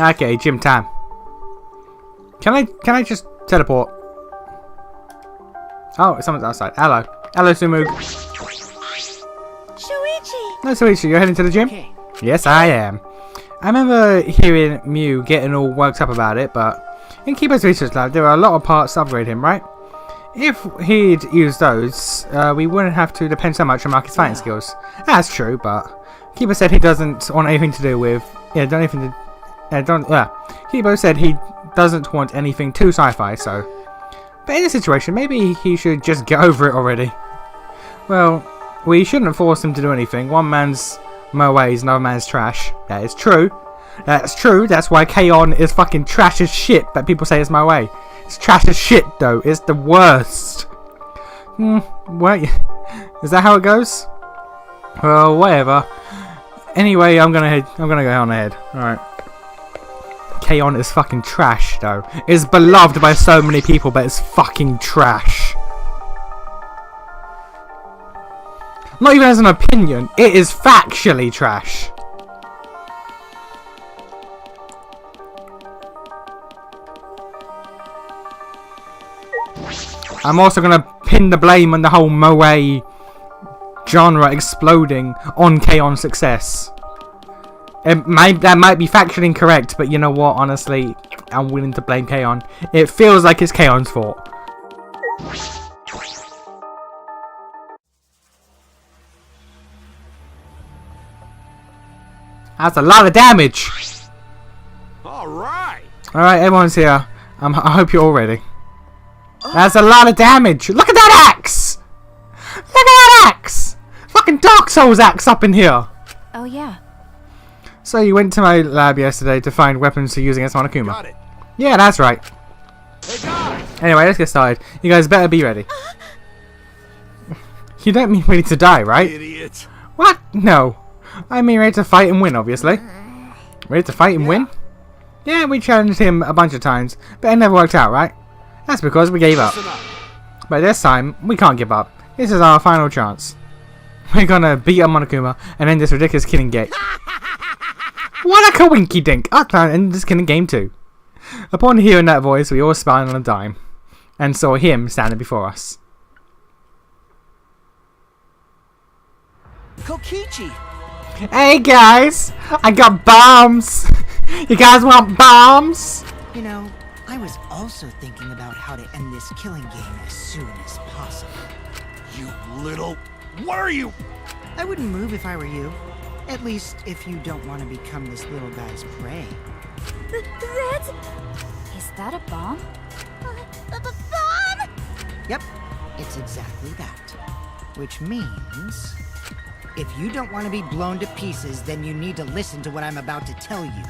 Okay, gym time. Can I just teleport? Oh, someone's outside. Hello. Hello, Sumu. Shuichi! No, Shuichi, you're heading to the gym? Okay. Yes, I am. I remember hearing Mew getting all worked up about it, but in Kibo's research lab, there are a lot of parts to upgrade him, right? If he'd used those, we wouldn't have to depend so much on Marcus' fighting skills. That's true, but Kibo said he doesn't want anything to do with... Kibo said he doesn't want anything too sci-fi, so... But in this situation, maybe he should just get over it already. Well, we shouldn't force him to do anything. One man's moe is another man's trash. That is true. That's true. That's why K-On! Is fucking trash as shit, but people say it's moe. It's trash as shit, though. It's the worst. Wait. Is that how it goes? Well, whatever. Anyway, I'm gonna go on ahead. Alright. K-On! Is fucking trash, though. It's beloved by so many people, but it's fucking trash. Not even as an opinion, it is factually trash. I'm also gonna pin the blame on the whole moe genre exploding on K-On's success. That might be factually incorrect, but you know what? Honestly, I'm willing to blame K-On. It feels like it's K-On's fault. That's a lot of damage. Alright, everyone's here. I hope you're all ready. That's a lot of damage. Look at that axe! Look at that axe! Fucking Dark Souls axe up in here. Oh yeah. So you went to my lab yesterday to find weapons to use against Monokuma. got it. Yeah, that's right. Hey guys! Anyway, let's get started. You guys better be ready. You don't mean ready to die, right? Idiot. What? No. I mean ready to fight and win, obviously. Ready to fight and win? Yeah, we challenged him a bunch of times, but it never worked out, right? That's because we gave up. Listen up. But this time, we can't give up. This is our final chance. We're gonna beat up Monokuma and end this ridiculous killing game. What a coinky dink! I plan to end this killing game too. Upon hearing that voice, we all spun on a dime and saw him standing before us. Kokichi! Hey guys! I got bombs! You guys want bombs? You know, I was also thinking about how to end this killing game as soon as possible. You little... What are you? I wouldn't move if I were you. At least if you don't want to become this little guy's prey. That's... Is that a bomb? Bomb? Yep, it's exactly that. Which means... if you don't want to be blown to pieces, then you need to listen to what I'm about to tell you.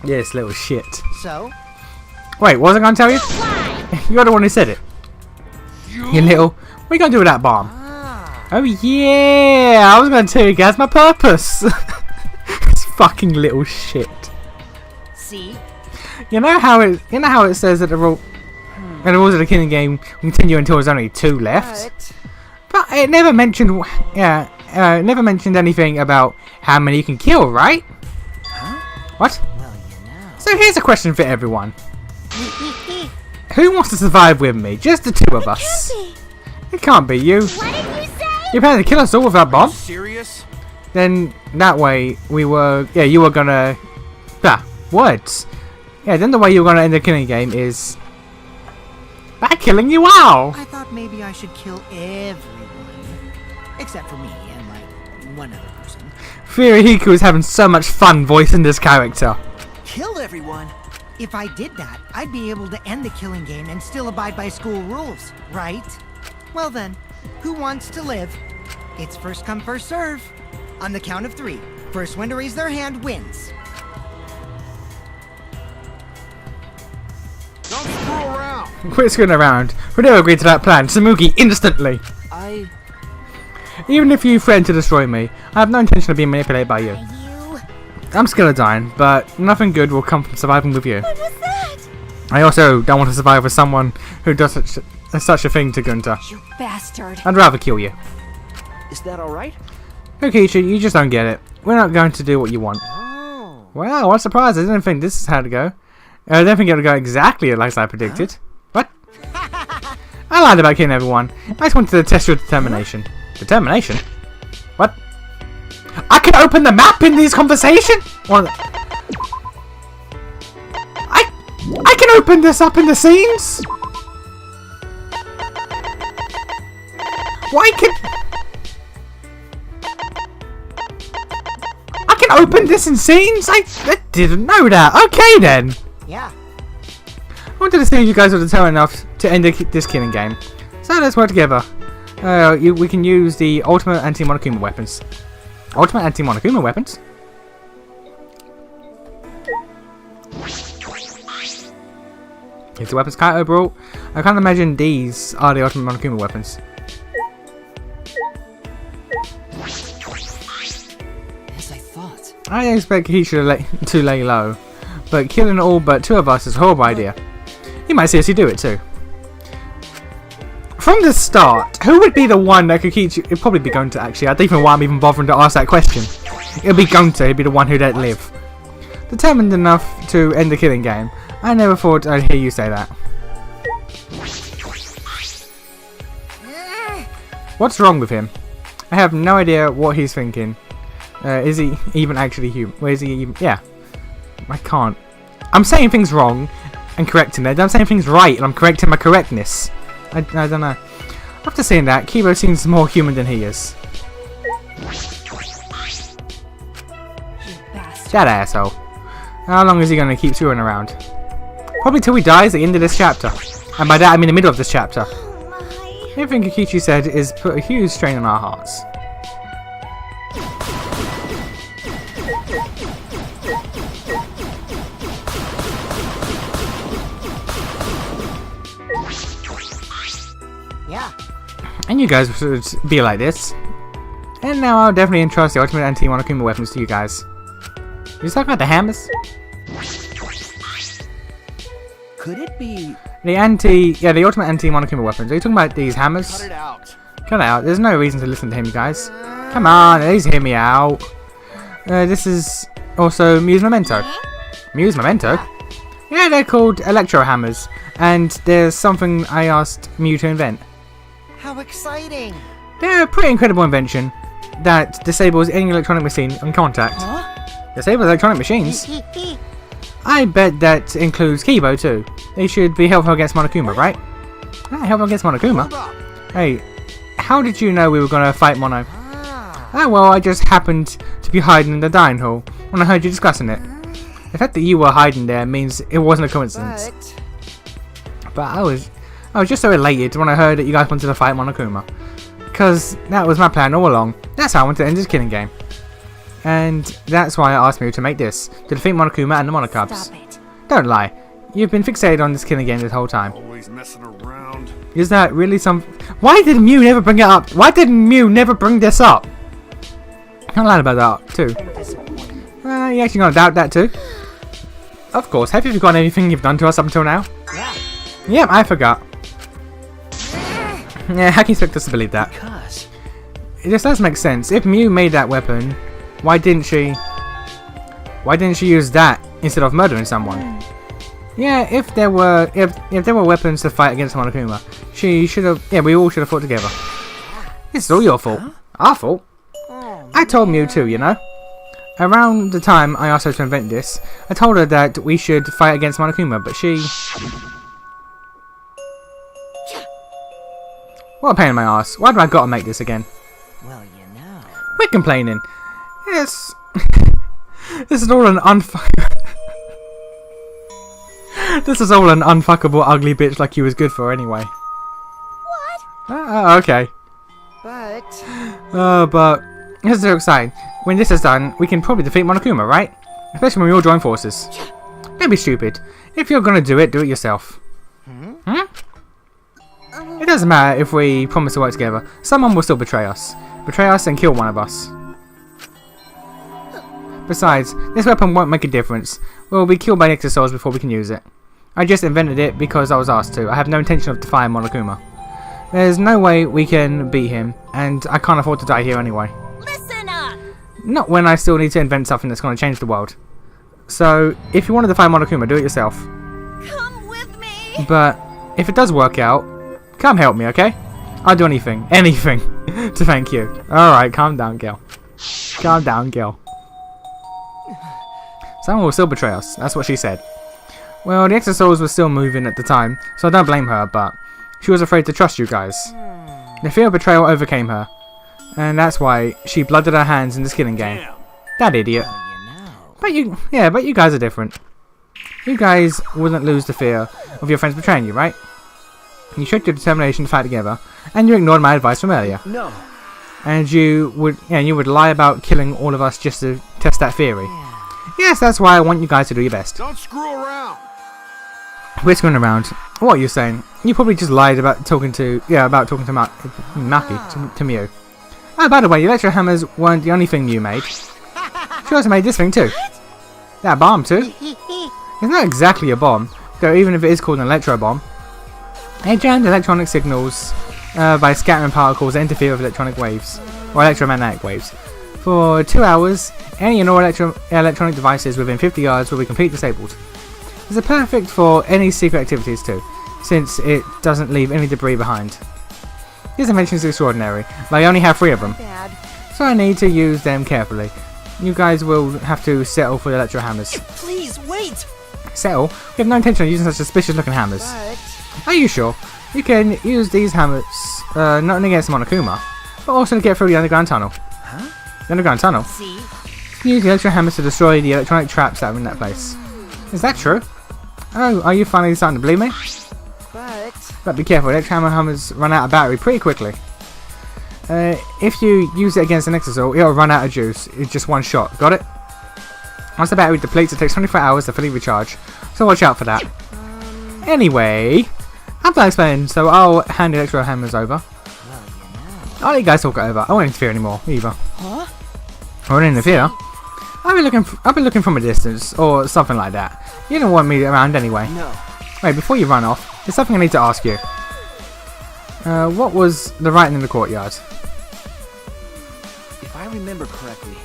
Yes, little shit. So, Wait, what was I gonna tell you? You're the one who said it. You little... What are you gonna do with that bomb? Oh yeah! I was gonna tell you guys my purpose! This fucking little shit. see? You know how it says that the rules of the killing game continue until there's only 2 left? But it never mentioned it never mentioned anything about how many you can kill, right? Huh? What? Well, you know. So here's a question for everyone. Who wants to survive with me? Just the 2 of us. It can't be you. What did you say? You're planning to kill us all with that bomb? Serious? Then that way you were gonna words. Yeah, then the way you were gonna end the killing game is by killing you all. I thought maybe I should kill everyone. Except for me and, like, one other person. Furihiku is having so much fun voicing this character. Kill everyone? If I did that, I'd be able to end the killing game and still abide by school rules, right? Well then, who wants to live? It's first come, first serve. On the count of 3, first one to raise their hand wins. Don't screw around. Quit screwing around. We never agreed to that plan. Samuki, instantly. Even if you threaten to destroy me, I have no intention of being manipulated by you. You... I'm scared of dying, but nothing good will come from surviving with you. What was that? I also don't want to survive with someone who does such a thing to Gunter. You bastard. I'd rather kill you. Is that alright? Okay, you just don't get it. We're not going to do what you want. Oh. Wow, what a surprise. I didn't think this is how to go. I didn't think it would go exactly like I predicted. What? I lied about killing everyone. I just wanted to test your determination. Determination? What? I can open the map in these conversations? I can open this up in the scenes? Why can... I can open this in scenes? I didn't know that. Okay then. Yeah. I wanted to see if you guys were determined enough to end this killing game. So let's work together. We can use the ultimate anti-Monokuma weapons. Ultimate anti-Monokuma weapons? Here's the weapons Kaito brought. I can't imagine these are the ultimate Monokuma weapons. As I thought. I didn't expect he should lay low, but killing all but 2 of us is a horrible idea. He might seriously do it too. From the start, who would be the one that could keep you? It'd probably be Gunter actually. I don't even know why I'm even bothering to ask that question. It'd be Gunter, he'd be the one who'd let live. Determined enough to end the killing game. I never thought I'd hear you say that. What's wrong with him? I have no idea what he's thinking. Is he even actually human? Where is he even? Yeah. I can't. I'm saying things wrong and correcting them. I'm saying things right and I'm correcting my correctness. I don't know. After saying that, Kibo seems more human than he is. You bastard. That asshole. How long is he going to keep screwing around? Probably till he dies at the end of this chapter. And by that I mean the middle of this chapter. Oh Everything Kikichi said is put a huge strain on our hearts. Yeah. And you guys should be like this. And now I'll definitely entrust the ultimate anti-Monokuma weapons to you guys. You talking about the hammers? Could it be? The ultimate anti-Monokuma weapons. Are you talking about these hammers? Cut it out. Cut it out. There's no reason to listen to him, you guys. Come on, at least hear me out. This is also Mew's Memento. Mew's Memento? Yeah, they're called Electro Hammers. And there's something I asked Mew to invent. How exciting! They're a pretty incredible invention that disables any electronic machine on contact. Disables electronic machines? I bet that includes Kibo too. They should be helpful against Monokuma, right? Ah, helpful against Monokuma? Hold up. Hey, how did you know we were gonna fight Mono? Ah. Ah, well, I just happened to be hiding in the dining hall when I heard you discussing it. The fact that you were hiding there means it wasn't a coincidence. But I was just so elated when I heard that you guys wanted to fight Monokuma. Because that was my plan all along. That's how I wanted to end this killing game. And that's why I asked Mew to make this, to defeat Monokuma and the Monocubs. Stop it. Don't lie, you've been fixated on this killing game this whole time. Always messing around. Is that really some... Why did Mew never bring it up? Why did Mew never bring this up? I lied about that too. You actually gonna doubt that too? Of course, have you forgotten anything you've done to us up until now? Yeah. Yeah, I forgot. Yeah, how can you expect us to believe that? Because. It just does make sense. If Mew made that weapon, why didn't she use that instead of murdering someone? Yeah, if there were weapons to fight against Monokuma, she should have. Yeah, we all should have fought together. This is all your fault. Our fault. I told Mew too, you know. Around the time I asked her to invent this, I told her that we should fight against Monokuma, but she... What a pain in my ass. Why do I gotta make this again? Well, you know. Quit complaining. Yes. This is all an This is all an unfuckable ugly bitch like you was good for anyway. What? Okay. But But this is so exciting. When this is done, we can probably defeat Monokuma, right? Especially when we all join forces. Don't be stupid. If you're gonna do it yourself. It doesn't matter if we promise to work together. Someone will still betray us. Betray us and kill one of us. Besides, this weapon won't make a difference. We'll be killed by Exosouls before we can use it. I just invented it because I was asked to. I have no intention of defying Monokuma. There's no way we can beat him, and I can't afford to die here anyway. Listen up! Not when I still need to invent something that's going to change the world. So, if you want to defy Monokuma, do it yourself. Come with me! But, if it does work out, come help me, okay? I'll do anything, to thank you. Alright, calm down, girl. Calm down, girl. Someone will still betray us, that's what she said. Well, the Exosouls were still moving at the time, so I don't blame her, but she was afraid to trust you guys. The fear of betrayal overcame her, and that's why she blooded her hands in the killing game. Damn. That idiot. Well, you know. But you guys are different. You guys wouldn't lose the fear of your friends betraying you, right? You showed your determination to fight together, and you ignored my advice from earlier. No. And you would lie about killing all of us just to test that theory. Yeah. Yes, that's why I want you guys to do your best. Don't screw around. Whispering around. What are you saying? You probably just lied about talking to Maki, to Mew. Oh, by the way, the electro hammers weren't the only thing you made. She also made this thing too. That bomb too. It's not exactly a bomb, though even if it is called an electro bomb. It jams electronic signals by scattering particles that interfere with electronic waves, or electromagnetic waves. For 2 hours, any and all electronic devices within 50 yards will be completely disabled. It's perfect for any secret activities too, since it doesn't leave any debris behind. This invention is extraordinary, but I only have 3 of them, Bad. so I need to use them carefully. You guys will have to settle for the electro hammers. Please wait. Settle? We have no intention of using such suspicious looking hammers. But Are you sure? You can use these hammers not only against Monokuma, but also to get through the underground tunnel. huh? The underground tunnel? See? You can use the electro hammers to destroy the electronic traps that are in that place. Is that true? Oh, are you finally starting to believe me? But be careful, electro hammers run out of battery pretty quickly. If you use it against an Exosoul, it'll run out of juice. It's just one shot. Got it? Once the battery depletes, it takes 24 hours to fully recharge, so watch out for that. Anyway, I'm done explaining, so I'll hand the electro hammers over. Well, you know. I'll let you guys talk it over. I won't interfere anymore, either. Huh? I won't interfere. I'll be looking from a distance, or something like that. You don't want me around anyway. No. Wait, before you run off, there's something I need to ask you. What was the writing in the courtyard? If I remember correctly.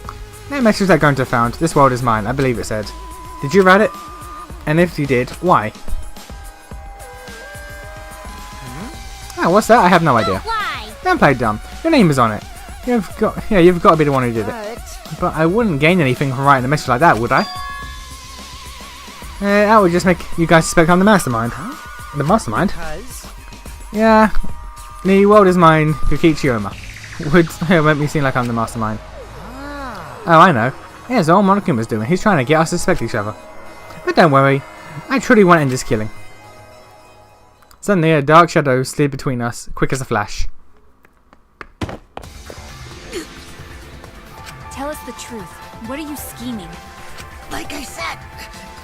No message that going to found. This world is mine, I believe it said. Did you write it? And if you did, why? Oh, what's that? I have no idea. Why? Don't play dumb. Your name is on it. You've got to be the one who did it. But I wouldn't gain anything from writing a message like that, would I? That would just make you guys suspect I'm the mastermind. Huh? The mastermind? Because Yeah. The world is mine, Kokichiyama. Would make me seem like I'm the mastermind. Oh, I know. Here's all Monokuma's doing. He's trying to get us to suspect each other. But don't worry. I truly want to end this killing. Suddenly, a dark shadow slid between us, quick as a flash. Tell us the truth. What are you scheming? Like I said,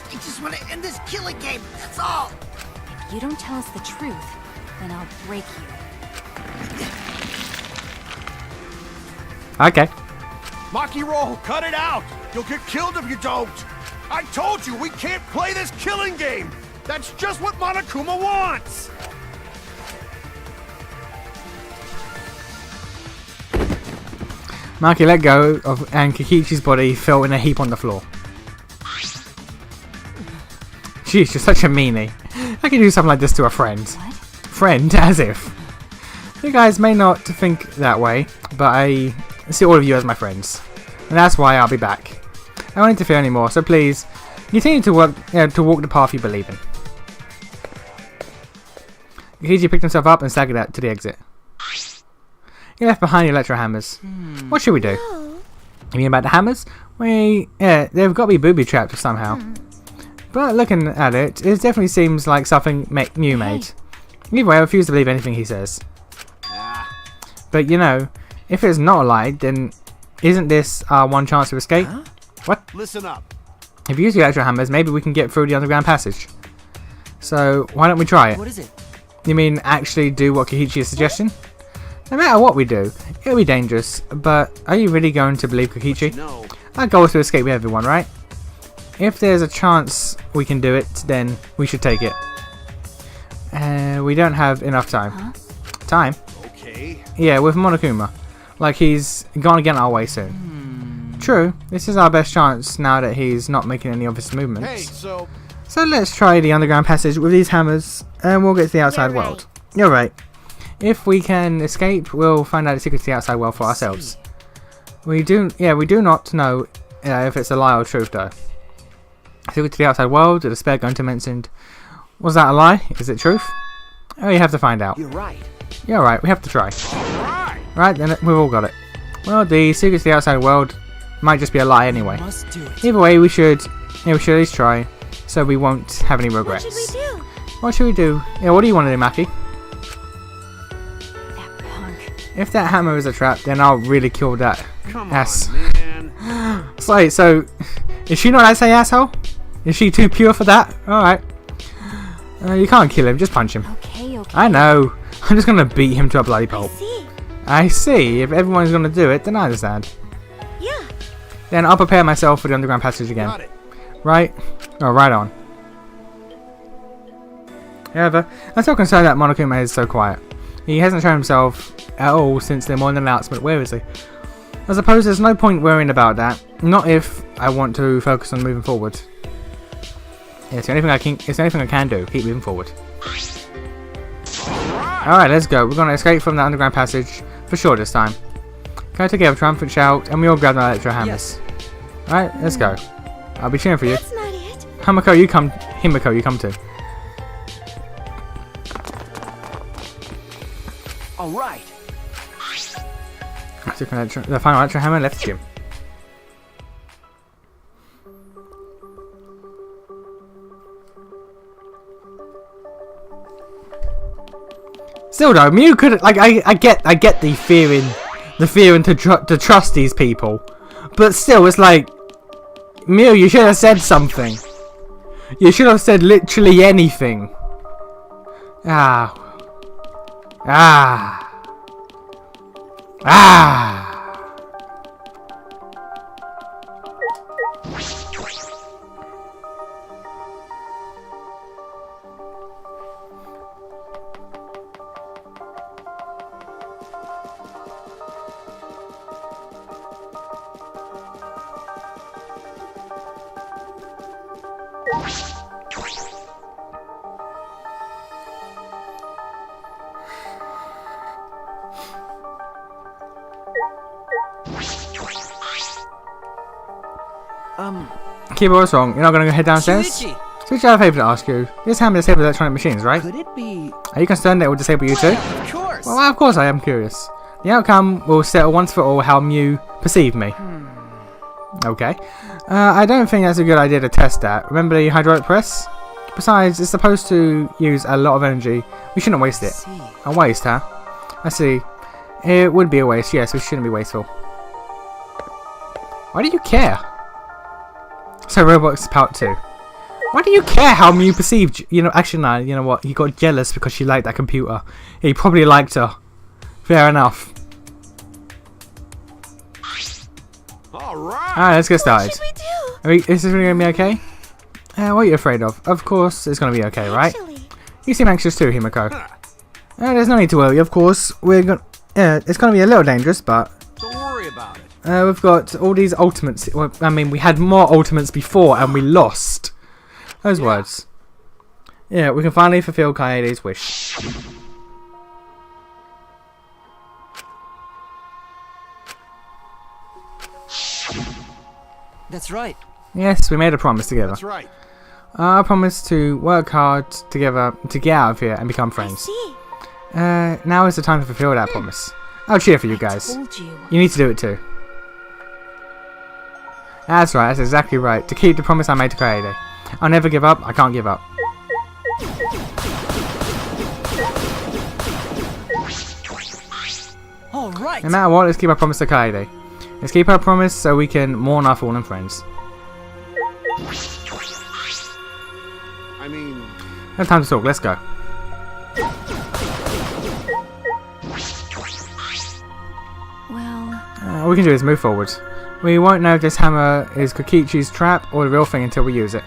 I just want to end this killing game. That's all. If you don't tell us the truth, then I'll break you. Okay. Maki roll, cut it out. You'll get killed if you don't. I told you we can't play this killing game. That's just what Monokuma wants. Maki let go of, and Kokichi's body fell in a heap on the floor. Jeez, you're such a meanie. I can do something like this to a friend. What? Friend, as if. You guys may not think that way, but I see all of you as my friends. And that's why I'll be back. I won't interfere anymore, so please, continue to walk the path you believe in. Kokichi picked himself up and staggered out to the exit. He left behind the electro hammers. What should we do? You mean about the hammers? They've got to be booby trapped somehow. But looking at it, it definitely seems like something Mew made. Either way, I refuse to believe anything he says. But you know, if it's not a lie, then isn't this our one chance to escape? Huh? What? Listen up. If you use the electro hammers, maybe we can get through the underground passage. So why don't we try it? What is it? You mean actually do what Kokichi is suggesting? No matter what we do, it'll be dangerous, but are you really going to believe Kokichi? No. Our goal is to escape with everyone, right? if there's a chance we can do it, then we should take it. We don't have enough time. Huh? Time? Okay. Yeah, with Monokuma. Like, he's gonna get our way soon. True, this is our best chance now that he's not making any obvious movements. Hey, so So let's try the underground passage with these hammers, and we'll get to the outside You're world. You're right. If we can escape, we'll find out the secret to the outside world for ourselves. We do not know if it's a lie or truth, though. Secret to the outside world, the despair Gunter mentioned. Was that a lie? Is it truth? Oh, you have to find out. You're right. You're right, we have to try. right. Right, then we've all got it. Well, the secret to the outside world might just be a lie anyway. Must do it. Either way, we should at least try, so we won't have any regrets. What should we do? What should we do? Yeah, what do you want to do, Maki? That punk. If that hammer is a trap, then I'll really kill that Come ass. on, man. So, is she not that say asshole? Is she too pure for that? Alright. You can't kill him, just punch him. Okay, okay. I know. I'm just gonna beat him to a bloody I pulp. see. I see. If everyone's gonna do it, then I understand. Yeah. Then I'll prepare myself for the underground passage again. Got it. Right? Oh, right on. However, I'm still concerned that Monokuma is so quiet. He hasn't shown himself at all since the morning announcement. Where is he? I suppose there's no point worrying about that. Not if I want to focus on moving forward. Yeah, it's anything I can do. Keep moving forward. Alright, let's go. We're gonna escape from the underground passage for sure this time. Go together, triumphant shout, and we all grab our electro hammers. Alright, let's go. I'll be cheering for you. That's not it. Himiko, you come too. All right. I took the final electro hammer and left the gym. Still though, Mew could like I get the fearing to trust these people, but still it's like Mew, you should have said something. You should have said literally anything. Ah. Keyboard's wrong. You're not going to head downstairs? Shuichi, Switch, I have a favour to ask you. This hammer disables electronic machines, right? could it be? Are you concerned that it will disable you too? Of course. Well, of course I am curious. The outcome will settle once for all how Mew perceived me. Okay. I don't think that's a good idea to test that. Remember the hydraulic press? Besides, it's supposed to use a lot of energy. We shouldn't waste it. See. A waste, huh? I see. It would be a waste, yes, we shouldn't be wasteful. Why do you care? So Roblox Part 2. Why do you care how Mew perceived you? You know, actually no, you know what? He got jealous because she liked that computer. He probably liked her. Fair enough. Alright. Alright, let's get started. What should we do? Is this really going to be okay? What are you afraid of? Of course it's going to be okay, right? Actually, You seem anxious too, Himiko. There's no need to worry, of course. We're going it's going to be a little dangerous, but Don't worry about it. we've got all these ultimates. Well, I mean, we had more ultimates before and we lost. Those words. Yeah, we can finally fulfill Kaede's wish. That's right. Yes, we made a promise together. That's right. I promise to work hard together to get out of here and become I friends. see. Now is the time to fulfill that promise. I'll cheer for you guys. Told you. You need to do it too. That's right, that's exactly right. To keep the promise I made to Kaede. I'll never give up, I can't give up. All right. No matter what, let's keep our promise to Kaede. Let's keep our promise so we can mourn our fallen friends. I mean, No time to talk, let's go. Well, All we can do is move forward. We won't know if this hammer is Kokichi's trap or the real thing until we use it.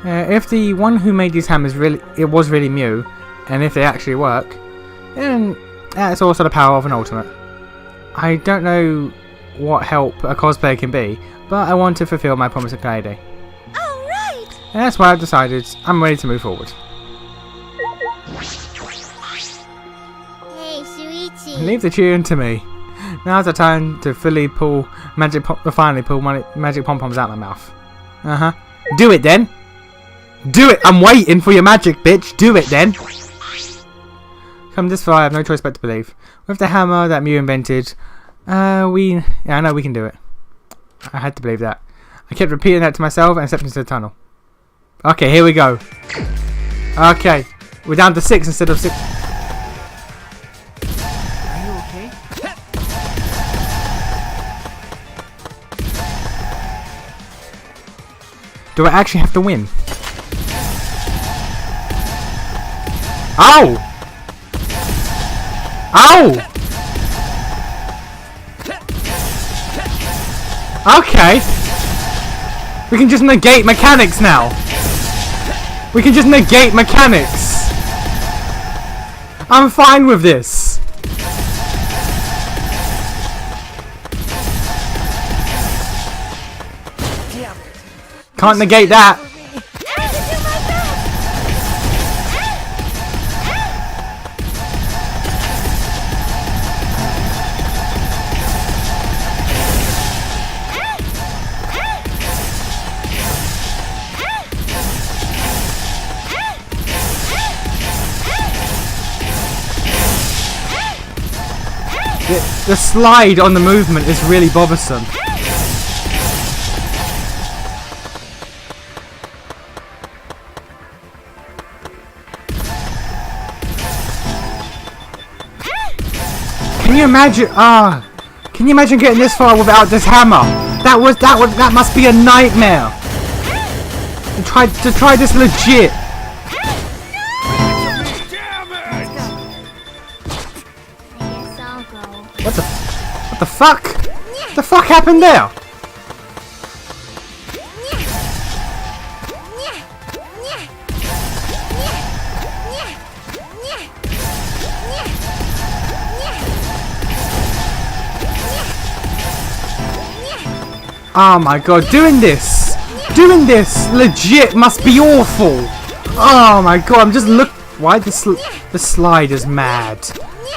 Yeah. If the one who made these hammers was really Mew, and if they actually work, then that's also the power of an ultimate. I don't know what help a cosplayer can be, but I want to fulfill my promise to Kaede. Alright! And that's why I've decided I'm ready to move forward. Hey, Shuichi. Leave the cheering to me. Now's the time to finally pull magic pom-poms out of my mouth. Do it then! Do it! I'm waiting for your magic, bitch! Do it then! Come this far, I have no choice but to believe. With the hammer that Mew invented, I know we can do it. I had to believe that. I kept repeating that to myself and stepped into the tunnel. Okay, here we go. Okay, we're down to 6 instead of 6. Are you okay? Do I actually have to win? Ow! Ow! Okay. We can just negate mechanics now. We can just negate mechanics. I'm fine with this. Can't negate that. The slide on the movement is really bothersome. Can you imagine? Can you imagine getting this far without this hammer? That must be a nightmare. To try this legit. What the fuck? What the fuck happened there? Oh my god, doing this legit must be awful. Oh my god, I'm just why the slide is mad.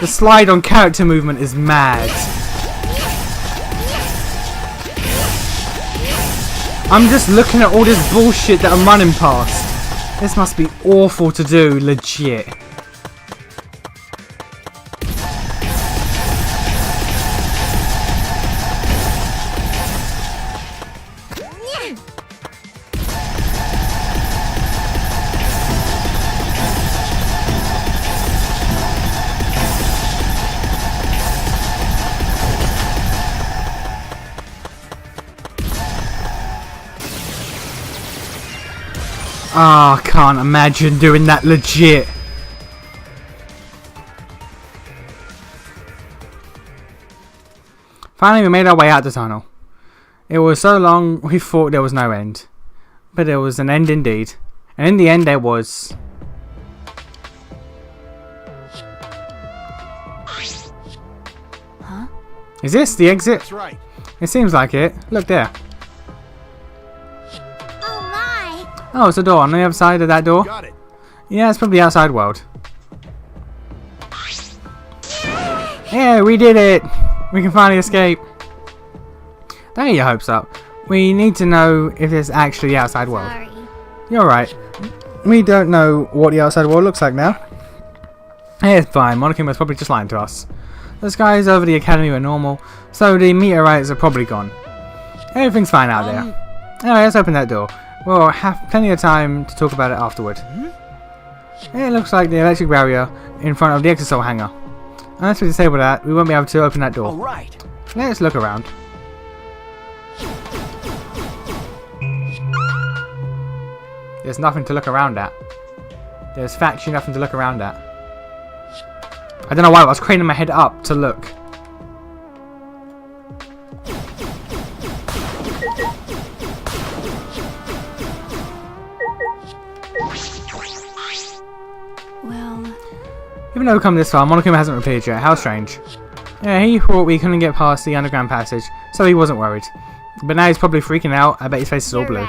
The slide on character movement is mad. I'm just looking at all this bullshit that I'm running past. This must be awful to do, legit. Ah, I can't imagine doing that legit. Finally, we made our way out the tunnel. It was so long we thought there was no end. But there was an end indeed. And in the end there was... Huh? Is this the exit? That's right. It seems like it. Look there. Oh my! Oh, it's a door on the other side of that door. Got it. Yeah, it's probably the outside world. Yeah, we did it! We can finally escape. Don't get your hopes up. We need to know if it's actually the outside world. Sorry. You're right. We don't know what the outside world looks like now. Hey, it's fine. Monokuma's probably just lying to us. The skies over the academy were normal, so the meteorites are probably gone. Everything's fine out there. Anyway, let's open that door. We'll have plenty of time to talk about it afterward. It looks like the electric barrier in front of the exosol hangar. Unless we disable that, we won't be able to open that door. All right. Let's look around. There's nothing to look around at. There's factually nothing to look around at. I don't know why, but I was craning my head up to look. Well, Even though we've come this far, Monokuma hasn't appeared yet. How strange. Yeah, he thought we couldn't get past the underground passage, so he wasn't worried. But now he's probably freaking out. I bet his face is all you're blue.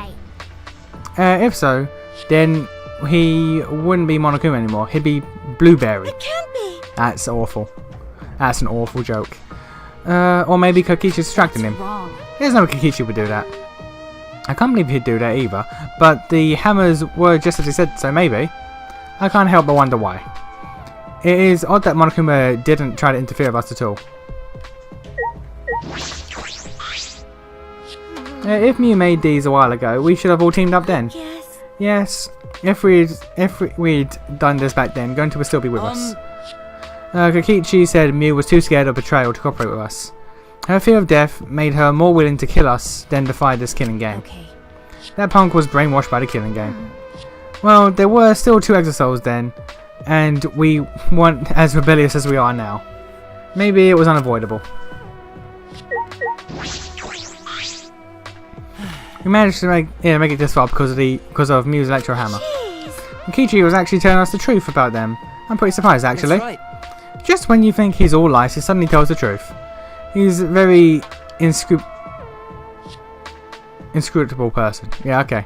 right. If so, then he wouldn't be Monokuma anymore. He'd be Blueberry. It can't be. That's awful. That's an awful joke. Or maybe Kokichi's distracting him. Wrong. There's no way Kokichi would do that. I can't believe he'd do that either. But the hammers were just as he said, so maybe. I can't help but wonder why. It is odd that Monokuma didn't try to interfere with us at all. If Mew made these a while ago, we should have all teamed up then. Yes. Yes, if we'd done this back then, Gonta would still be with us. Kokichi said Mew was too scared of betrayal to cooperate with us. Her fear of death made her more willing to kill us than defy this killing game. Okay. That punk was brainwashed by the killing game. Well, there were still 2 Exosouls then, and we weren't as rebellious as we are now. Maybe it was unavoidable. We managed to make it this far because of Mew's Electro Hammer. Kokichi was actually telling us the truth about them. I'm pretty surprised actually. That's right. Just when you think he's all lies, he suddenly tells the truth. He's a very inscrutable person. Yeah, okay.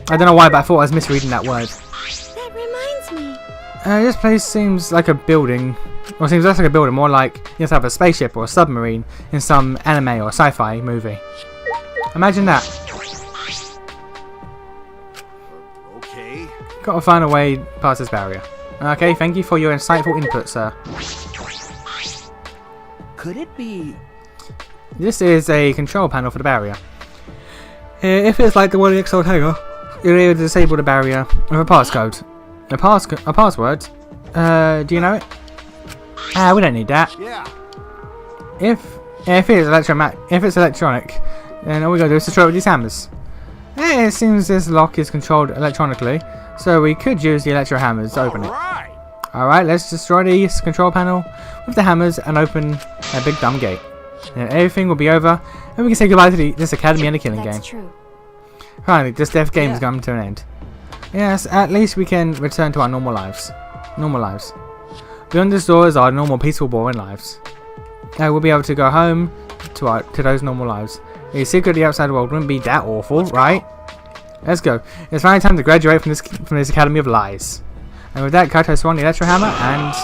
I don't know why, but I thought I was misreading that word. That reminds me. This place seems like a building. Or seems less like a building, more like you have to have a spaceship or a submarine in some anime or sci-fi movie. Imagine that. Okay. Gotta find a way past this barrier. Okay, thank you for your insightful input, sir. Could it be? This is a control panel for the barrier. If it's like the one in Exalt Hangar, you'll be able to disable the barrier with a passcode. A password? Do you know it? We don't need that. Yeah. If it's electronic, then all we gotta do is destroy it with these hammers. It seems this lock is controlled electronically, so we could use the electro hammers to open it. Right. Alright, let's destroy this control panel with the hammers and open a big dumb gate. Then everything will be over, and we can say goodbye to this academy and the killing game. That's true. Finally, this death game has come to an end. Yes, at least we can return to our normal lives. Beyond this door is our normal, peaceful, boring lives. We'll be able to go home to those normal lives. A secret of the outside world wouldn't be that awful, right? Let's go. It's finally time to graduate from this academy of lies. And with that, Kaito swung the electro hammer and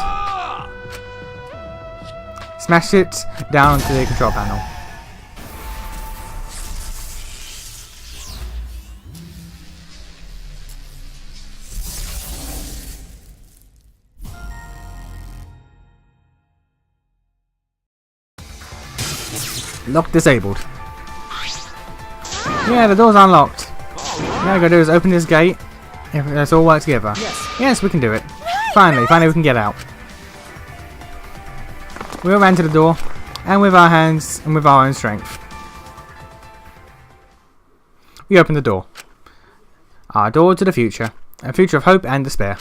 smashed it down onto the control panel. Lock disabled. Yeah, the door's unlocked. All I gotta do is open this gate. Let's all work together. Yes, we can do it. Finally we can get out. We all ran to the door, and with our hands and with our own strength, we opened the door. Our door to the future. A future of hope and despair.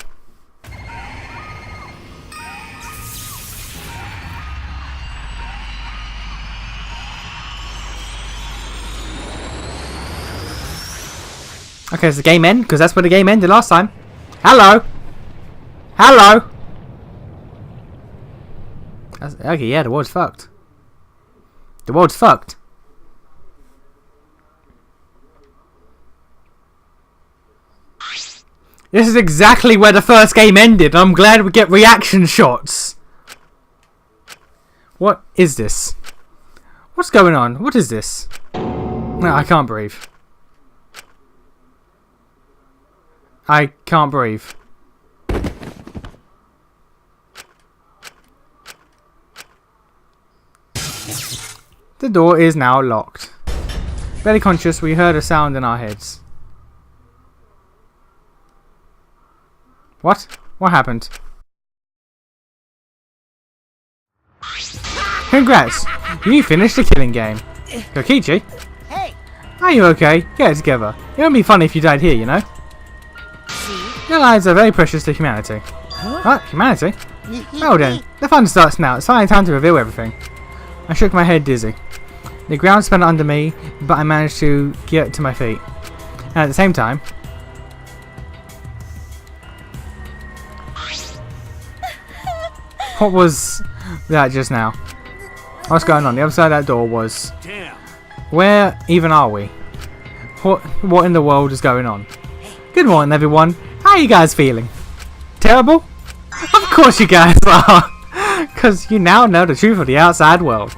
Okay, does the game end? Because that's where the game ended last time. Hello? Hello? Okay, yeah, the world's fucked. The world's fucked. This is exactly where the first game ended. I'm glad we get reaction shots. What is this? What's going on? What is this? No, I can't breathe. I can't breathe. The door is now locked. Barely conscious, we heard a sound in our heads. What? What happened? Congrats! You finished the killing game. Kokichi? Hey! Are you okay? Get it together. It wouldn't be funny if you died here, you know? Your lives are very precious to humanity. What? Humanity? Well then, the fun starts now. It's finally time to reveal everything. I shook my head dizzy. The ground spun under me, but I managed to get to my feet. And at the same time... What was that just now? What's going on? The other side of that door was... Damn. Where even are we? What in the world is going on? Good morning everyone. How are you guys feeling? Terrible? Of course you guys are. Because you now know the truth of the outside world.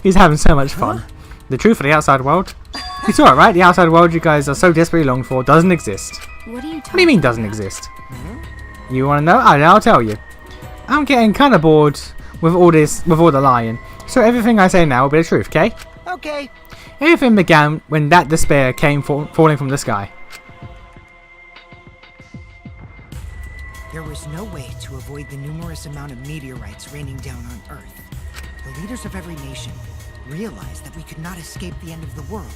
He's having so much fun. The truth of the outside world? You saw it, right? The outside world you guys are so desperately longing for doesn't exist. What are you What do you mean doesn't exist? You want to know? I'll tell you. I'm getting kind of bored with all the lying. So everything I say now will be the truth, okay? Okay. Everything began when that despair came falling from the sky. There was no way to avoid the numerous amount of meteorites raining down on Earth. The leaders of every nation realized that we could not escape the end of the world.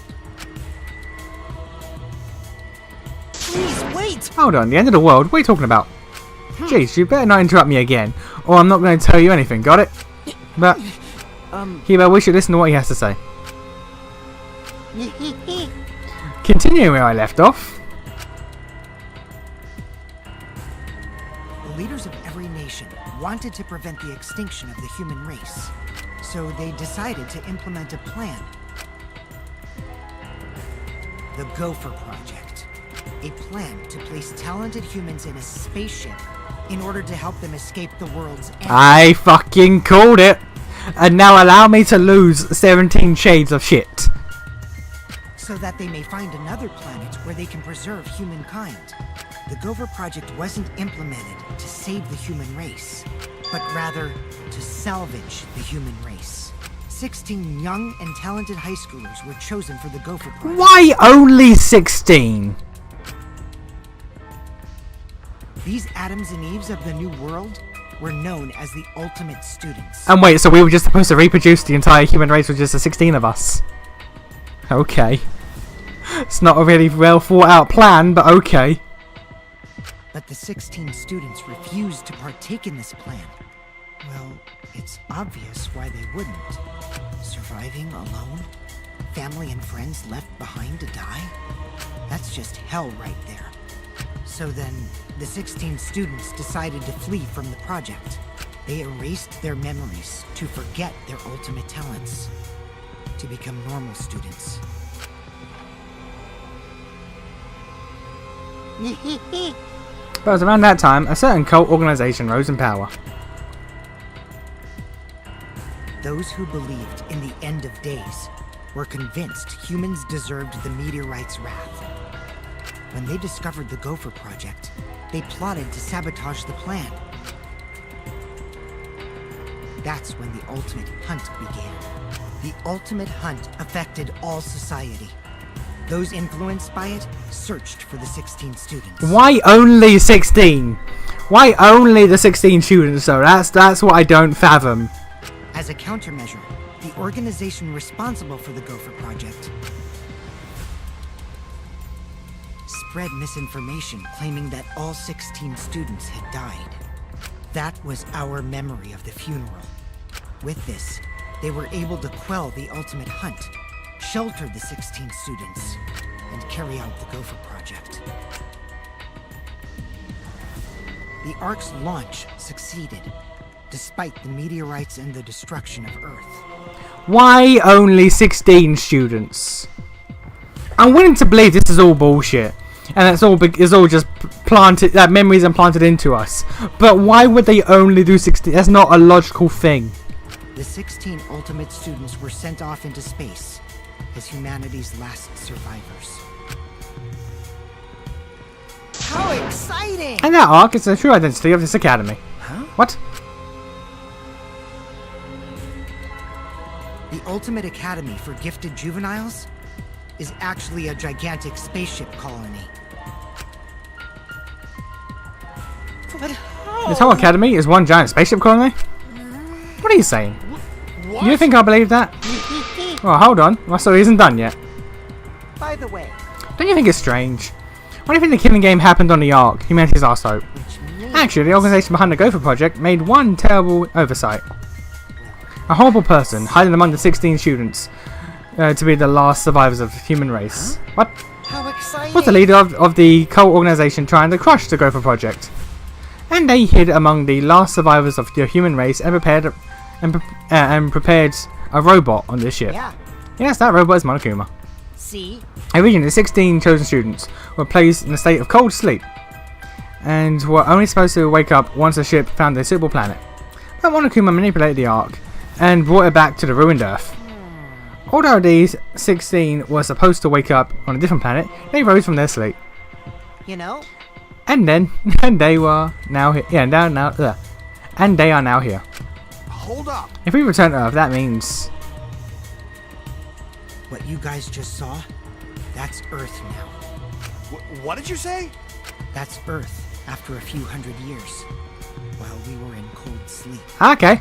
Please, wait! Hold on, the end of the world? What are you talking about? Jeez, you better not interrupt me again, or I'm not going to tell you anything, got it? But, Hebo, we should listen to what he has to say. Continuing where I left off. The leaders of every nation wanted to prevent the extinction of the human race, so they decided to implement a plan. The Gopher Project. A plan to place talented humans in a spaceship in order to help them escape the world's end. I fucking called it! And now allow me to lose 17 shades of shit. So that they may find another planet where they can preserve humankind. The Gopher Project wasn't implemented to save the human race, but rather to salvage the human race. 16 young and talented high schoolers were chosen for the Gopher Project. Why only 16? These Adams and Eves of the New World were known as the ultimate students. And wait, so we were just supposed to reproduce the entire human race with just the 16 of us? Okay. It's not a really well thought out plan, but okay. But the 16 students refused to partake in this plan. Well, it's obvious why they wouldn't. Surviving alone? Family and friends left behind to die? That's just hell right there. So then, the 16 students decided to flee from the project. They erased their memories to forget their ultimate talents, to become normal students. But it was around that time, a certain cult organization rose in power. Those who believed in the end of days were convinced humans deserved the meteorite's wrath. When they discovered the Gopher Project, they plotted to sabotage the plan. That's when the ultimate hunt began. The ultimate hunt affected all society. Those influenced by it searched for the 16 students. Why only 16? Why only the 16 students though? That's what I don't fathom. As a countermeasure, the organization responsible for the Gopher Project spread misinformation claiming that all 16 students had died. That was our memory of the funeral. With this, they were able to quell the ultimate hunt, shelter the 16 students, and carry out the Gopher Project. The Ark's launch succeeded, despite the meteorites and the destruction of Earth. Why only 16 students? I'm willing to believe this is all bullshit, and it's all just planted, memories implanted into us. But why would they only do 16? That's not a logical thing. The 16 ultimate students were sent off into space as humanity's last survivors. How exciting! And that Ark is the true identity of this academy. Huh? What? The Ultimate Academy for Gifted Juveniles is actually a gigantic spaceship colony. But how? This whole academy is one giant spaceship colony? What are you saying? What? You think I believe that? Oh, hold on. My story isn't done yet. By the way, Don't you think it's strange? Why do you think the killing game happened on the Ark, humanity's last hope? which means Actually, the organization behind the Gopher Project made one terrible oversight. A horrible person hiding among the 16 students to be the last survivors of the human race. What? How exciting! Was the leader of the cult organization trying to crush the Gopher Project. And they hid among the last survivors of the human race and prepared a robot on this ship. Yeah. Yes, that robot is Monokuma. See? Originally, 16 chosen students were placed in a state of cold sleep and were only supposed to wake up once the ship found a suitable planet. But Monokuma manipulated the Ark and brought it back to the ruined Earth. Although these 16 were supposed to wake up on a different planet, they rose from their sleep. You know? And they were now here. Yeah, and they are now here. Hold up. If we return to Earth, that means What you guys just saw? That's Earth now. What did you say? That's Earth after a few hundred years. While we were in cold sleep. okay.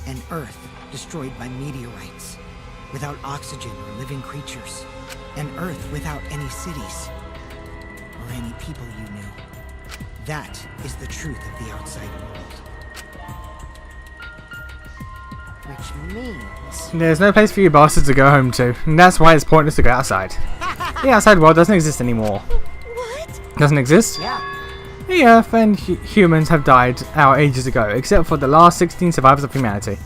An Earth destroyed by meteorites. Without oxygen or living creatures. An Earth without any cities. Or any people you knew. That is the truth of the outside world. Which means... There's no place for you bastards to go home to, and that's why it's pointless to go outside. The outside world doesn't exist anymore. What? Doesn't exist? Yeah. The Earth and humans have died out ages ago, except for the last 16 survivors of humanity.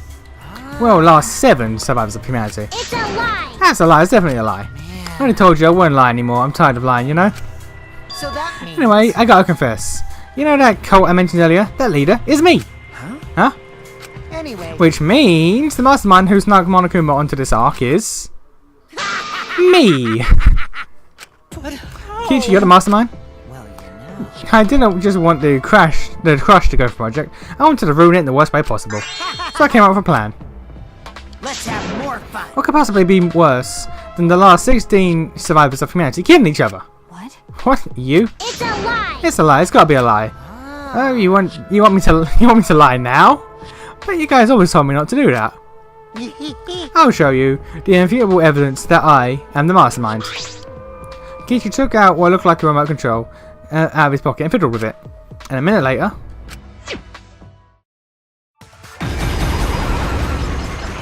Well, last 7 survivors of humanity. It's a lie! That's a lie, it's definitely a lie. I already told you I wouldn't lie anymore, I'm tired of lying, you know? So that means... Anyway, I gotta confess. You know that cult I mentioned earlier? That leader is me! Huh? Anyway... Which means the mastermind who snuck Monokuma onto this ark is... me! But how? Kiichi, you're the mastermind? Well, you know. I didn't just want to crush the Gopher Project, I wanted to ruin it in the worst way possible. So I came up with a plan. Let's have more fun. What could possibly be worse than the last 16 survivors of humanity killing each other? What? What? You? It's a lie! It's a lie, it's gotta be a lie. Oh, you want me to lie now? But you guys always told me not to do that. I'll show you the irrefutable evidence that I am the mastermind. Kiichi took out what looked like a remote control out of his pocket and fiddled with it. And a minute later...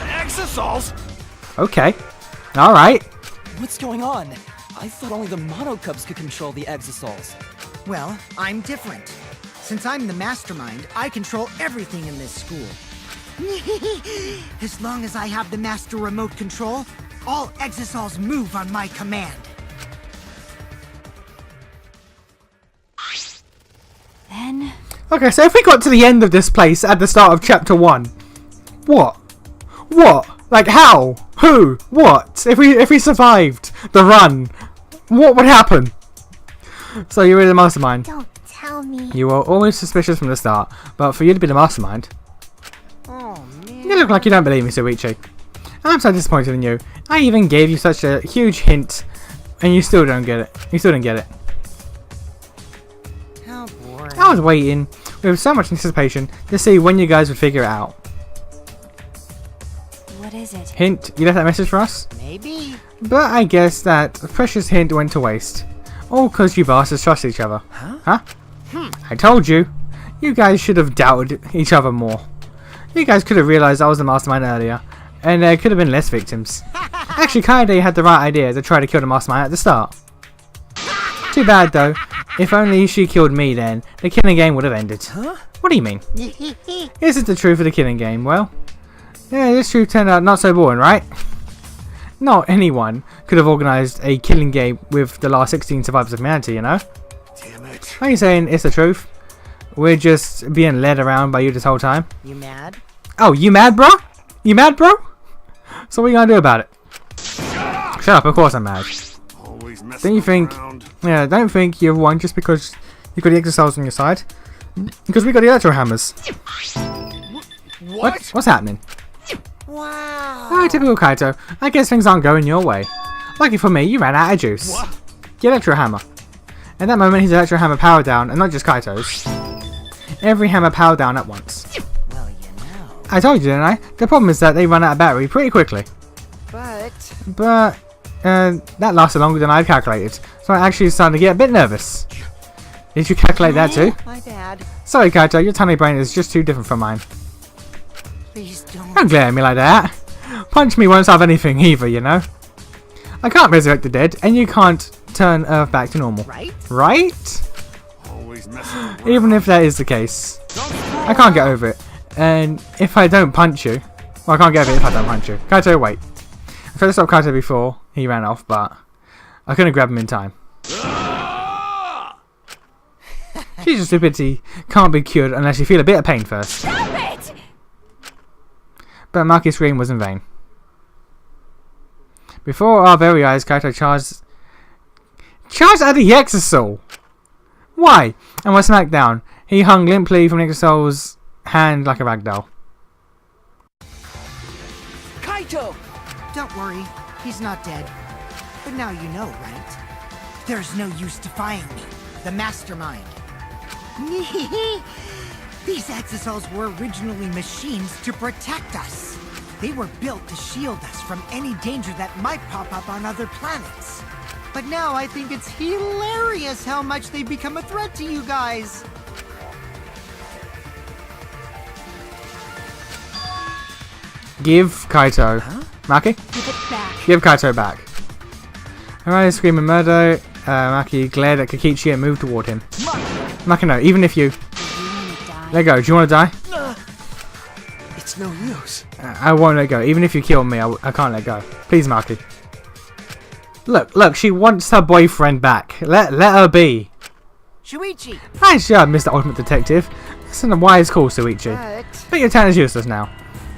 Exosols? Okay. Alright. What's going on? I thought only the Monocubs could control the Exosols. Well, I'm different. Since I'm the mastermind, I control everything in this school. As long as I have the master remote control, all Exosols move on my command. Then... Okay, so if we got to the end of this place at the start of chapter 1, what? What? Like how? Who? What? If we survived the run, what would happen? So you're really the mastermind. Don't tell me. You were always suspicious from the start, but for you to be the mastermind, Oh, man. you look like you don't believe me, Suichi. I'm so disappointed in you. I even gave you such a huge hint, and you still don't get it. You still didn't get it. How boring. I was waiting with so much anticipation to see when you guys would figure it out. What is it? Hint, you left that message for us? Maybe. But I guess that precious hint went to waste. All because you bastards trust each other. Huh? I told you. You guys should have doubted each other more. You guys could have realized I was the mastermind earlier, and there could have been less victims. Actually, Kaede had the right idea to try to kill the mastermind at the start. Too bad though. If only she killed me then, the killing game would have ended. Huh? What do you mean? Is it the truth of the killing game? Well, yeah, this truth turned out not so boring, right? Not anyone could have organised a killing game with the last 16 survivors of humanity, you know? Damn it. Are you saying it's the truth? We're just being led around by you this whole time? You mad? Oh, you mad, bro? You mad, bro? So what are you gonna do about it? Shut up, of course I'm mad. Always messing Don't you think... around. Yeah, don't think you've won just because you got the exercise on your side. Because we got the electro hammers. What? What's happening? Wow. Oh, typical Kaito. I guess things aren't going your way. Lucky for me, you ran out of juice. What? The electro hammer. At that moment, his electro hammer powered down, and not just Kaito's. Every hammer powered down at once. Well, you know. I told you, didn't I? The problem is that they run out of battery pretty quickly. But... That lasted longer than I'd calculated, so I actually started to get a bit nervous. Did you calculate that too? My bad. Sorry, Kaito, your tiny brain is just too different from mine. Please don't. Don't glare at me like that. Punch me won't solve anything either, you know? I can't resurrect the dead, and you can't turn Earth back to normal. Right? Right? Always messing around. Even if that is the case. I can't get over it. And if I don't punch you... Well, I can't get over it if I don't punch you. Kaito, wait. I tried to stop Kaito before he ran off, but I couldn't grab him in time. She's stupidity can't be cured unless you feel a bit of pain first. Stop it! But Maki's scream was in vain. Before our very eyes, Kaito charged at the Exisal! Why? And was smacked down. He hung limply from Exisal's hand like a rag doll. Kaito! Don't worry, he's not dead. But now you know, right? There's no use defying me, the mastermind. These exosols were originally machines to protect us. They were built to shield us from any danger that might pop up on other planets. But now I think it's hilarious how much they've become a threat to you guys. Give Kaito. Maki? Give it back. Give Kaito back. Alright, screaming murder. Maki glared at Kokichi and moved toward him. Maki, no, even if you... Do you want to die? Let go. Do you want to die? It's no use. I won't let go. Even if you kill me, I can't let go. Please, Maki. Look, she wants her boyfriend back. Let her be. Shuichi! Nice job, Mr. Ultimate Detective. Listen a wise call, Suichi. But your talent is useless now.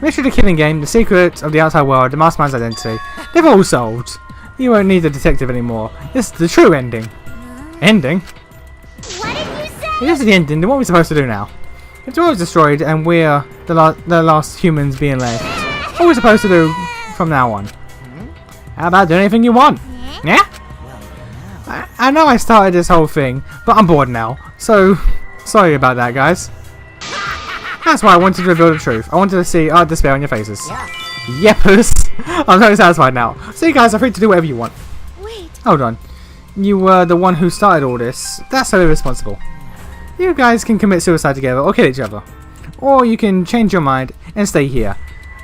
Mystery the Killing Game, the secret of the outside world, the mastermind's identity. They've all solved. You won't need a detective anymore. This is the true ending. Ending? What did you say? If this is the ending, then what are we supposed to do now? If the world is destroyed and we're the last humans being left, what are we supposed to do from now on? How about doing anything you want? Yeah? I know I started this whole thing, but I'm bored now. So, sorry about that, guys. That's why I wanted to reveal the truth. I wanted to see our despair on your faces. Yepers. I'm totally satisfied now. So you guys are free to do whatever you want. Wait. Hold on. You were the one who started all this. That's so irresponsible. You guys can commit suicide together or kill each other. Or you can change your mind and stay here.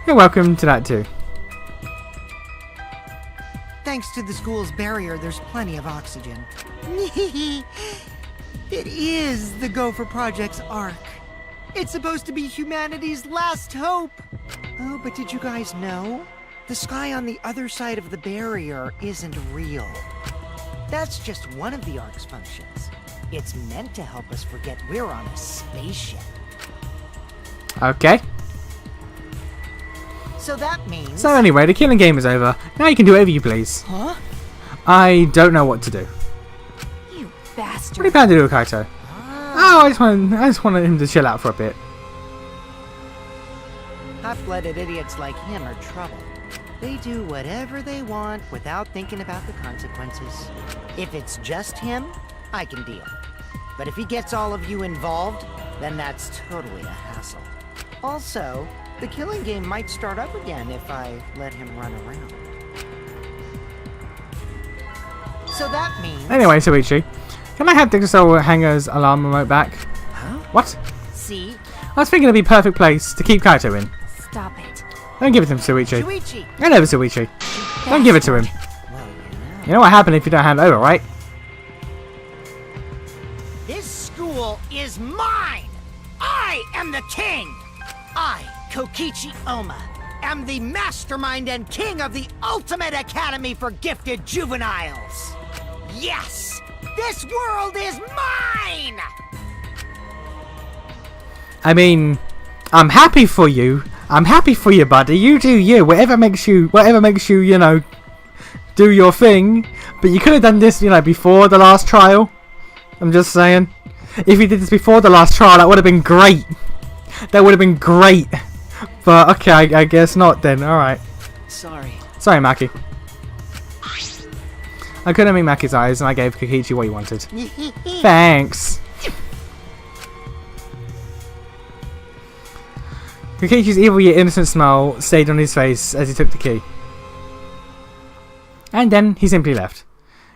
You're welcome to that too. Thanks to the school's barrier, there's plenty of oxygen. It is the Gopher Project's arc. It's supposed to be humanity's last hope. Oh, but did you guys know? The sky on the other side of the barrier isn't real. That's just one of the arc's functions. It's meant to help us forget we're on a spaceship. Okay. So that means... So anyway, the killing game is over. Now you can do whatever you please. Huh? I don't know what to do. You What bastard. do you plan to do with Kaito? Oh, I just wanted him to chill out for a bit. Hot-blooded idiots like him are trouble. They do whatever they want without thinking about the consequences. If it's just him, I can deal. But if he gets all of you involved, then that's totally a hassle. Also, the killing game might start up again if I let him run around. So that means... Anyway, Suichi, can I have Dixel Hanger's alarm remote back? Huh? What? See? I was thinking it'd be a perfect place to keep Kaito in. Stop it. Don't give it to him, Suichi. Shuichi! I know Suichi. Don't give it to him. Well, You know what happened if you don't hand it over, right? this school is mine! I am the king! I, Kokichi Oma, am the mastermind and king of the ultimate academy for gifted juveniles! Yes! This world is mine! I mean, I'm happy for you. I'm happy for you, buddy. You do you. Whatever makes you, you know, do your thing. But you could have done this, you know, before the last trial. I'm just saying. If you did this before the last trial, that would have been great. That would have been great. But, okay, I guess not then. Alright. Sorry. Sorry, Maki. I couldn't meet Maki's eyes, and I gave Kokichi what he wanted. Thanks. Kokichi's evil yet innocent smile stayed on his face as he took the key. And then he simply left.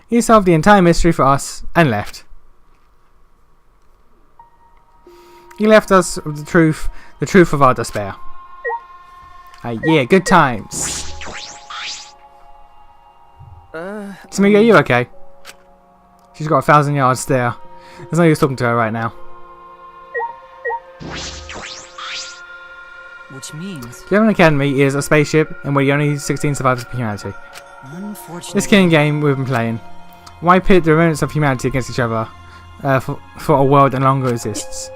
He solved the entire mystery for us and left. He left us with the truth of our despair. Yeah, good times. Tamika, are you okay? She's got 1,000 yards there. There's no use talking to her right now. Which means, Devon Academy is a spaceship, and we're the only 16 survivors of humanity. unfortunately, This killing game we've been playing. Why pit the remnants of humanity against each other for a world that no longer exists?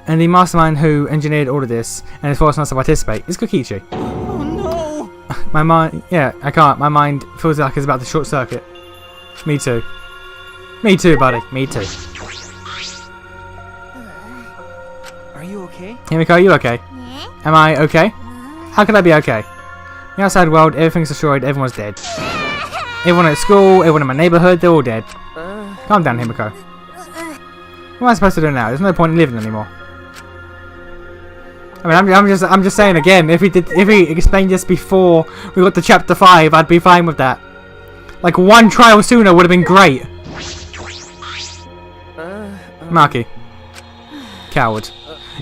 And the mastermind who engineered all of this and is forcing us to participate is Kokichi. oh no! My mind, yeah, I can't. My mind feels like it's about to short circuit. Me too. Me too, buddy. Me too. Are you okay? Himiko, are you okay? Am I okay? How can I be okay? The outside world, everything's destroyed, everyone's dead. Everyone at school, everyone in my neighborhood, they're all dead. Calm down, Himiko. What am I supposed to do now? There's no point in living anymore. I mean, I'm just saying again. If he explained this before we got to chapter 5, I'd be fine with that. Like one trial sooner would have been great. Marky, coward.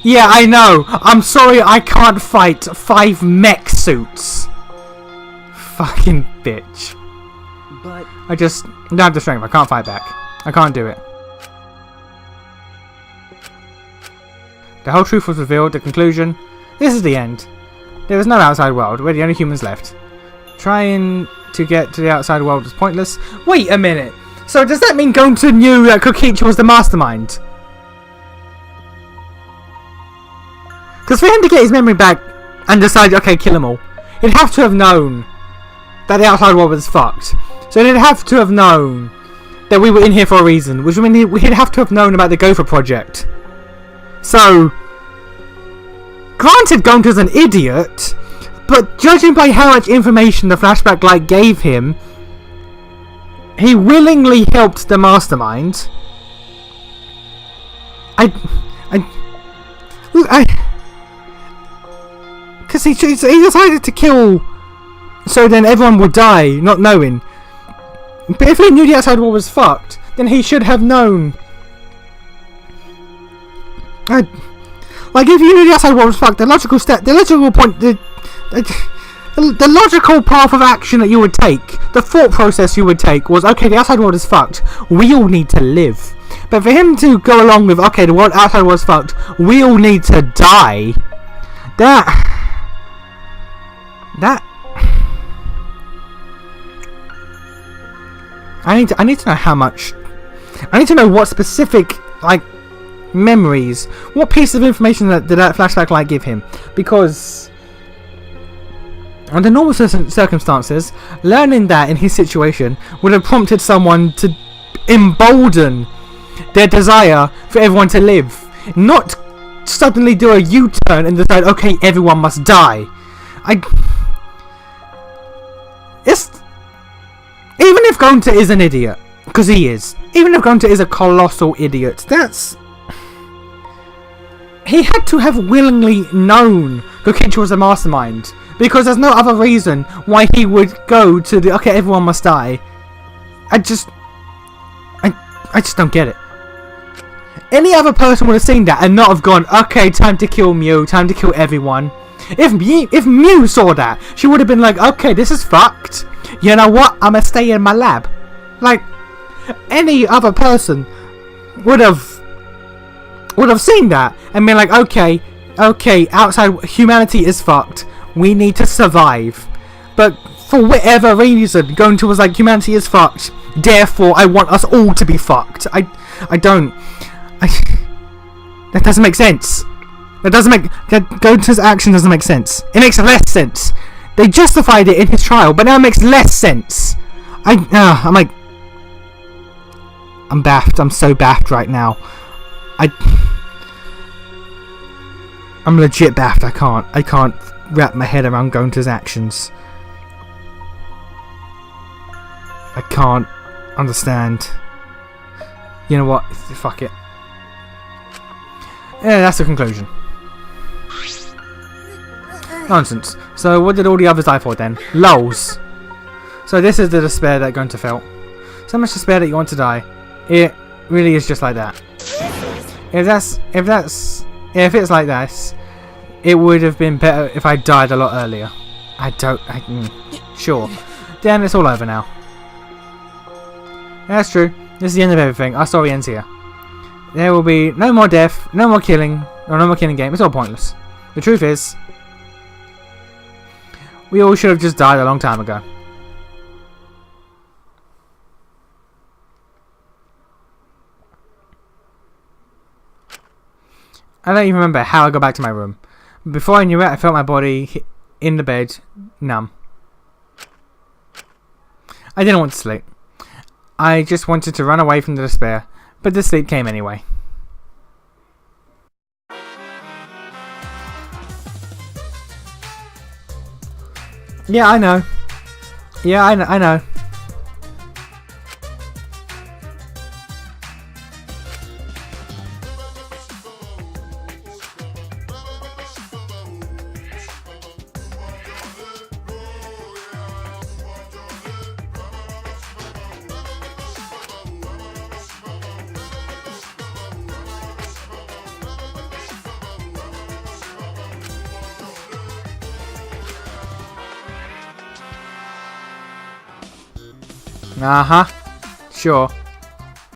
Yeah, I know. I'm sorry, I can't fight 5 mech suits. Fucking bitch. But I don't have the strength. I can't fight back. I can't do it. The whole truth was revealed. The conclusion. This is the end. There is no outside world. We're the only humans left. Trying to get to the outside world is pointless. Wait a minute. So does that mean Gonta knew that Kokichi was the mastermind? Because for him to get his memory back and decide, okay, kill them all, he'd have to have known that the outside world was fucked. So he'd have to have known that we were in here for a reason, which would mean he'd have to have known about the Gopher project. So, granted Gonta's an idiot, but judging by how much information the flashback light gave him, he willingly helped the mastermind. Because he decided to kill, so then everyone would die, not knowing. But if he knew the outside world was fucked, then he should have known. Like if you knew the outside world was fucked, the logical step, the logical point, the logical path of action that you would take, the thought process you would take was, okay, the outside world is fucked. We all need to live. But for him to go along with, okay, the outside world is fucked. We all need to die. I need to know how much. I need to know what specific memories, what piece of information did that flashback light give him? Because under normal circumstances, learning that in his situation would have prompted someone to embolden their desire for everyone to live, not suddenly do a U-turn and decide, okay, everyone must die. Even if Gonta is an idiot, because he is, even if Gonta is a colossal idiot, he had to have willingly known Kokichi was a mastermind, because there's no other reason why he would go to the, okay, everyone must die. I just don't get it. Any other person would have seen that and not have gone, okay, time to kill Mew, time to kill everyone. If Mew saw that, she would have been like, okay, this is fucked. You know what? I'ma stay in my lab. Like, any other person would have seen that and been like, okay, outside humanity is fucked. We need to survive. But for whatever reason, Gonta was like, humanity is fucked. Therefore, I want us all to be fucked. That doesn't make sense. Gonta's action doesn't make sense. It makes less sense. They justified it in his trial, but now it makes less sense. I'm baffed. I'm so baffed right now. I'm legit baffed. I can't wrap my head around Gonta's actions. I can't understand. You know what? Fuck it. Yeah, that's the conclusion. Nonsense. So what did all the others die for then? Lols. So this is the despair that Gonta felt. So much despair that you want to die. It really is just like that. If that's if it's like this, it would have been better if I died a lot earlier. Sure. Damn, it's all over now. That's true. This is the end of everything. Our story ends here. There will be no more death, no more killing, or no more killing game. It's all pointless. The truth is, we all should have just died a long time ago. I don't even remember how I got back to my room. Before I knew it, I felt my body in the bed, numb. I didn't want to sleep. I just wanted to run away from the despair, but the sleep came anyway. Yeah, I know. Yeah, I know. Uh-huh. Sure.